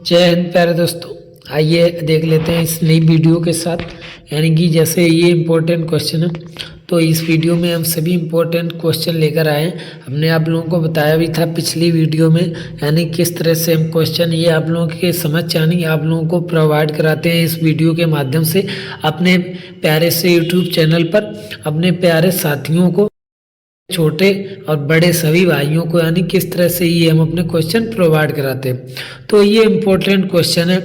जय हिंद प्यारे दोस्तों। आइए देख लेते हैं इस नई वीडियो के साथ, यानी कि जैसे ये इम्पोर्टेंट क्वेश्चन है तो इस वीडियो में हम सभी इम्पोर्टेंट क्वेश्चन लेकर आए हैं। हमने आप लोगों को बताया भी था पिछली वीडियो में, यानी किस तरह से हम क्वेश्चन ये आप लोगों के समझ यानी आप लोगों को प्रोवाइड कराते हैं इस वीडियो के माध्यम से अपने प्यारे से यूट्यूब चैनल पर अपने प्यारे साथियों को, छोटे और बड़े सभी भाइयों को, यानी किस तरह से ये हम अपने क्वेश्चन प्रोवाइड कराते हैं। तो ये इम्पोर्टेंट क्वेश्चन है।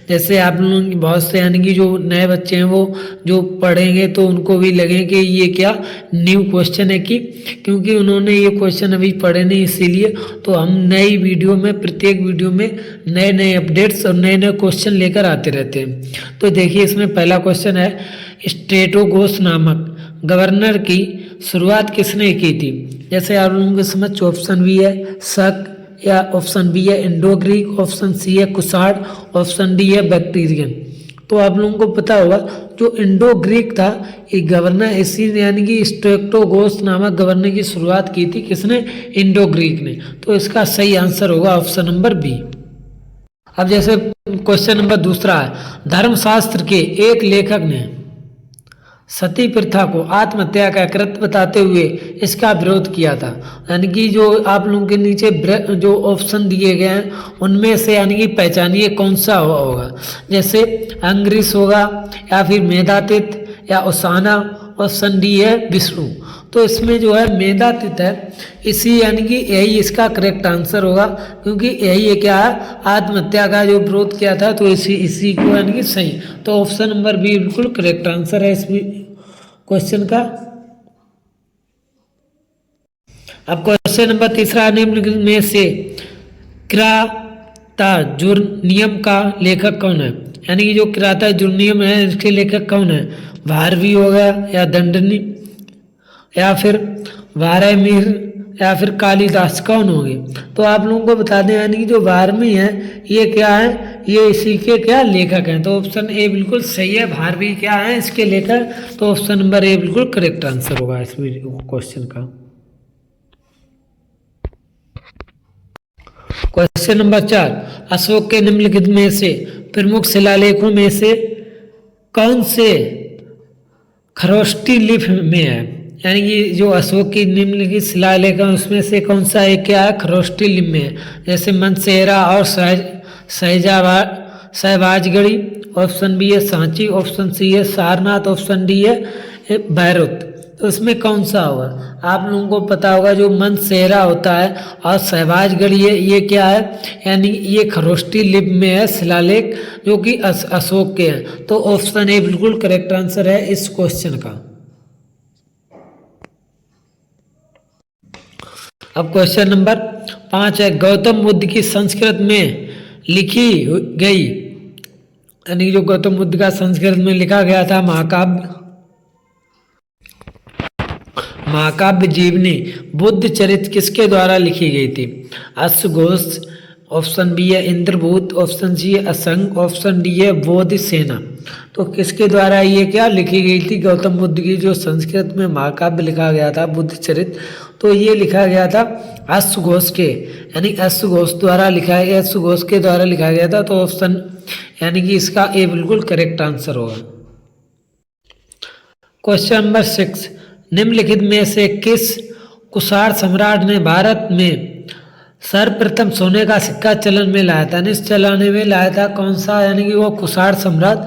जैसे आप लोग बहुत से यानी कि जो नए बच्चे हैं वो जो पढ़ेंगे तो उनको भी लगे कि ये क्या न्यू क्वेश्चन है, क्योंकि उन्होंने ये क्वेश्चन अभी पढ़े नहीं, इसीलिए तो हम नई वीडियो में प्रत्येक वीडियो में नए नए अपडेट्स और नए नए क्वेश्चन लेकर आते रहते हैं। तो देखिए इसमें पहला क्वेश्चन है, स्ट्रेटोगोस नामक गवर्नर की शुरुआत किसने की थी? जैसे आप लोगों को समझ, ऑप्शन बी है शक, या ऑप्शन बी है इंडो ग्रीक, ऑप्शन सी है कुषाण, ऑप्शन डी है बैक्टीरियन। तो आप लोगों को पता होगा जो इंडो ग्रीक था ये गवर्नर, इसी यानी कि स्ट्रेटोगोस नामक गवर्नर की शुरुआत की थी किसने? इंडो ग्रीक ने। तो इसका सही आंसर होगा ऑप्शन नंबर बी। अब जैसे क्वेश्चन नंबर दूसरा है, धर्मशास्त्र के एक लेखक ने सती प्रथा को आत्महत्या का कृत्य बताते हुए इसका विरोध किया था। यानी कि जो आप लोगों के नीचे जो ऑप्शन दिए गए हैं उनमें से यानी कि पहचानिए कौन सा होगा। जैसे अंग्रीस होगा, या फिर मेधातिथ, या उसाना, ऑप्शन डी है विष्णु। तो इसमें जो है मेधातिथ है, इसी यानी कि यही इसका करेक्ट आंसर होगा, क्योंकि यही क्या है आत्महत्या का जो विरोध किया था, तो इसी को यानी कि सही। तो ऑप्शन नंबर बी बिल्कुल करेक्ट आंसर है इस क्वेश्चन का। अब क्वेश्चन नंबर तीसरा, निम्नलिखित में से किराता जुर्नियम का लेखक कौन है? यानी कि जो किराता जुर्नियम है इसके लेखक कौन है? भारवी होगा, या दंडनी, या फिर वारामिहिर, या फिर कालिदास, कौन होंगे? तो आप लोगों को बता दें यानी कि जो भारवी है ये क्या है, ये इसी के क्या लेखक हैं। तो ऑप्शन ए बिल्कुल सही है, भारवी क्या है इसके लेखक। तो ऑप्शन नंबर ए बिल्कुल करेक्ट आंसर होगा इस क्वेश्चन का। क्वेश्चन नंबर 4, अशोक के निम्नलिखित में से प्रमुख शिलालेखों में से कौन से खरोष्टी लिपि में है? यानी कि जो अशोक की निम्नलिखित शिलालेख है उसमें से कौन सा एक क्या है खरोष्टी लिपि में है? जैसे मंसेरा और सहबाजगढ़ी, ऑप्शन बी है सांची, ऑप्शन सी है सारनाथ, ऑप्शन डी है भैरुत। तो इसमें कौन सा होगा? आप लोगों को पता होगा जो मंसेरा होता है और सहबाजगढ़ी है, ये क्या है यानी ये खरोष्टी लिपि में है शिलालेख जो कि अशोक के हैं। तो ऑप्शन ए बिल्कुल करेक्ट आंसर है इस क्वेश्चन का। अब क्वेश्चन नंबर 5 है, गौतम बुद्ध की संस्कृत में लिखी गई, यानी जो गौतम बुद्ध का संस्कृत में लिखा गया था महाकाव्य जीवनी बुद्ध चरित किसके द्वारा लिखी गई थी? अश्वघोष, ऑप्शन बी है इंद्रभूत, ऑप्शन सी है असंग, ऑप्शन डी है बोधिसेना। तो किसके द्वारा ये क्या लिखी गई थी? गौतम बुद्ध की जो संस्कृत में महाकाव्य लिखा गया था बुद्ध चरित, तो ये लिखा गया था अश्वघोष के, यानी अश्वघोष द्वारा लिखा गया, अश्वघोष के द्वारा लिखा गया था। तो ऑप्शन यानी कि इसका ए बिल्कुल करेक्ट आंसर होगा। क्वेश्चन नंबर 6, निम्नलिखित में से किस कुषाण सम्राट ने भारत में सर्वप्रथम सोने का सिक्का चलन में लाया था? इस चलाने में लाया था कौन सा? यानी कि वो कुषाण सम्राट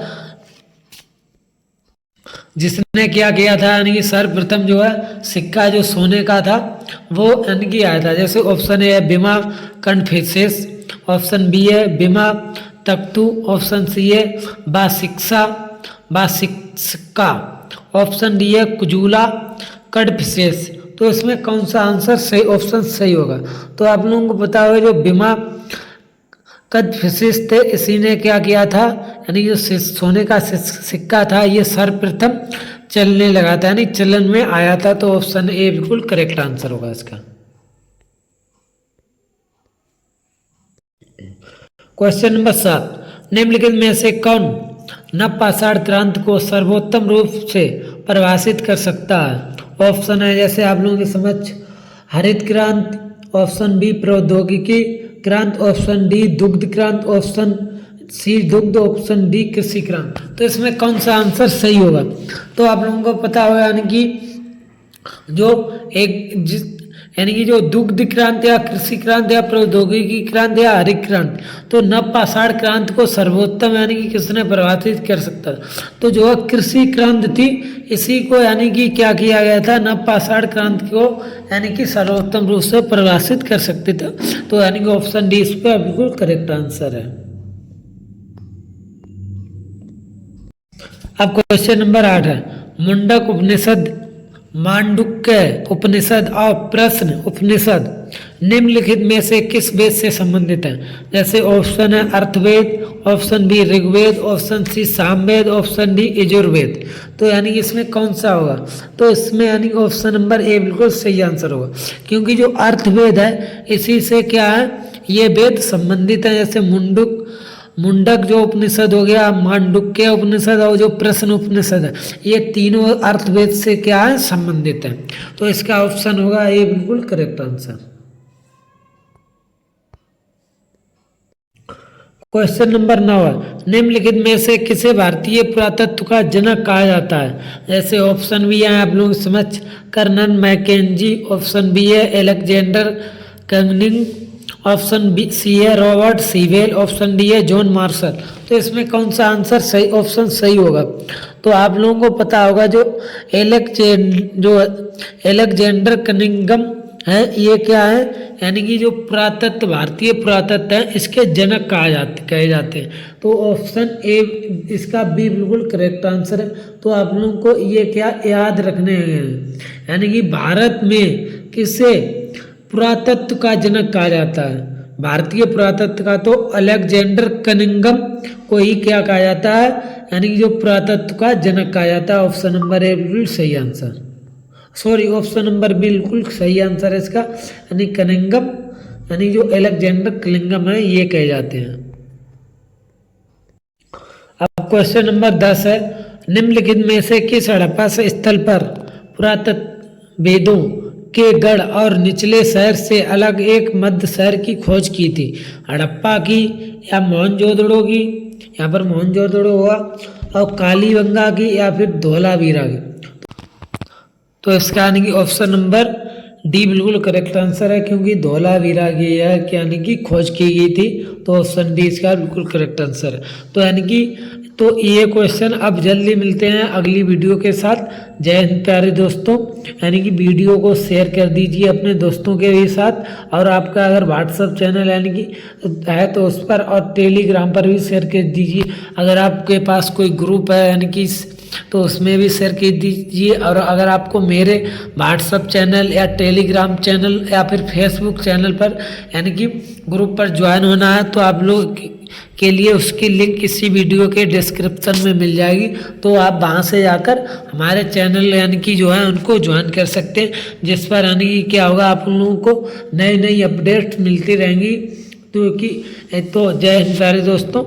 जिसने क्या किया था, यानी कि सर्वप्रथम जो है सिक्का जो सोने का था वो यानी कि आया था। जैसे ऑप्शन ए है बिमा कन्फ्यूशियस, ऑप्शन बी है बिमा तख्तू, ऑप्शन सी है बासिक्का, ऑप्शन डी है कुजूला कन्फ्यूशियस। तो इसमें कौन सा आंसर सही ऑप्शन सही होगा? तो आप लोगों को पता होगा जो बिमा कन्फ्यूशियस थे इसी ने क्या किया था, यानी जो सोने का सिक्का था ये सर्वप्रथम चलने लगा था, यानी चलन में आया था। तो ऑप्शन ए बिल्कुल करेक्ट आंसर होगा इसका। क्वेश्चन नंबर 7, निम्नलिखित में से कौन नवपाषाण क्रांति को सर्वोत्तम रूप से परिभाषित कर सकता है? ऑप्शन है जैसे आप लोगों की समझ हरित क्रांति, ऑप्शन बी प्रौद्योगिकी क्रांत, ऑप्शन डी दुग्ध क्रांत, ऑप्शन सी दुग्ध, ऑप्शन डी कृषि क्रांत। तो इसमें कौन सा आंसर सही होगा? तो आप लोगों को पता होगा यानी कि जो यानी कि जो दुग्ध क्रांति या कृषि क्रांति या प्रौद्योगिकी क्रांति या हरित क्रांति, तो नवपाषाण क्रांति को सर्वोत्तम यानी कि किसने प्रभावित कर सकता था? तो जो कृषि क्रांति थी इसी को यानी कि क्या किया गया था, नवपाषाण क्रांति को यानी कि सर्वोत्तम रूप से प्रभावित कर सकते थे। तो यानी कि ऑप्शन डी इसका बिल्कुल करेक्ट आंसर है। अब क्वेश्चन नंबर 8 है, मुंडक उपनिषद, मांडुक्य उपनिषद और प्रश्न उपनिषद निम्नलिखित में से किस वेद से संबंधित है? जैसे ऑप्शन है Atharvaveda, option B Rigveda, option C Samaveda, option D Yajurveda. तो यानी कि इसमें कौन सा होगा? तो इसमें यानी कि ऑप्शन नंबर ए बिल्कुल सही आंसर होगा, क्योंकि जो अर्थवेद है इसी से क्या है, ये वेद संबंधित है। जैसे मुंडक जो उपनिषद हो गया, मांडुक्य उपनिषद और जो प्रश्न उपनिषद है, ये तीनों अर्थवेद से क्या है, संबंधित है। तो इसका ऑप्शन होगा ये बिल्कुल करेक्ट आंसर। क्वेश्चन नंबर 9 है, निम्नलिखित में से किसे भारतीय पुरातत्व का जनक कहा जाता है? जैसे ऑप्शन बी है आप लोग समझ कर्नल मैकेंजी, ऑप्शन बी है Alexander Cunningham, option B C है रॉबर्ट सीवेल, ऑप्शन डी है जॉन मार्शल। तो इसमें कौन सा आंसर सही ऑप्शन सही होगा? तो आप लोगों को पता होगा जो एलेक्जेंडर कनिंगम है, ये क्या है, यानी कि जो पुरातत्व भारतीय पुरातत्व है इसके जनक कहे जाते हैं। तो ऑप्शन ए इसका बी बिल्कुल करेक्ट आंसर है। तो आप लोगों को ये क्या याद रखने हैं, यानी कि भारत में किसे पुरातत्व का जनक कहा जाता है? भारतीय पुरातत्व का तो अलेक्जेंडर कनिंगम को ही क्या कहा जाता है, यानी कि जो पुरातत्व का जनक कहा जाता है। ऑप्शन नंबर ए बिल्कुल सही answer, sorry option number B बिल्कुल सही आंसर है इसका, यानी कनिंगम यानी जो अलेक्जेंडर कनिंगम है ये कहे जाते हैं। अब क्वेश्चन नंबर 10 है, निम्नलिखित में से किस हड़प्पा स्थल पर पुरातत्व वेदों के गढ़ और निचले शहर से अलग एक मध्य शहर की खोज की थी? हड़प्पा की या मोहनजोदड़ो की, यहाँ पर मोहनजोदड़ो हुआ, और कालीबंगा की या फिर धोलावीरा की। तो इसका यानी कि ऑप्शन नंबर डी बिल्कुल करेक्ट आंसर है, क्योंकि धोलावीरा की यानी कि खोज की गई थी। तो ऑप्शन डी इसका बिल्कुल करेक्ट आंसर है। तो यानी कि तो ये क्वेश्चन अब जल्दी मिलते हैं अगली वीडियो के साथ। जय हिंद प्यारे दोस्तों, यानी कि वीडियो को शेयर कर दीजिए अपने दोस्तों के भी साथ, और आपका अगर व्हाट्सएप चैनल यानी कि है तो उस पर, और टेलीग्राम पर भी शेयर कर दीजिए। अगर आपके पास कोई ग्रुप है यानी कि तो उसमें भी शेयर कर दीजिए। और अगर आपको मेरे व्हाट्सएप चैनल या टेलीग्राम चैनल या फिर फेसबुक चैनल पर यानी कि ग्रुप पर ज्वाइन होना है तो आप लोग के लिए उसकी लिंक इसी वीडियो के डिस्क्रिप्शन में मिल जाएगी। तो आप वहाँ से जाकर हमारे चैनल यानी कि जो है उनको ज्वाइन कर सकते हैं, जिस पर यानी कि क्या होगा आप लोगों को नई नई अपडेट मिलती रहेंगी। तो जय हिंद प्यारे दोस्तों।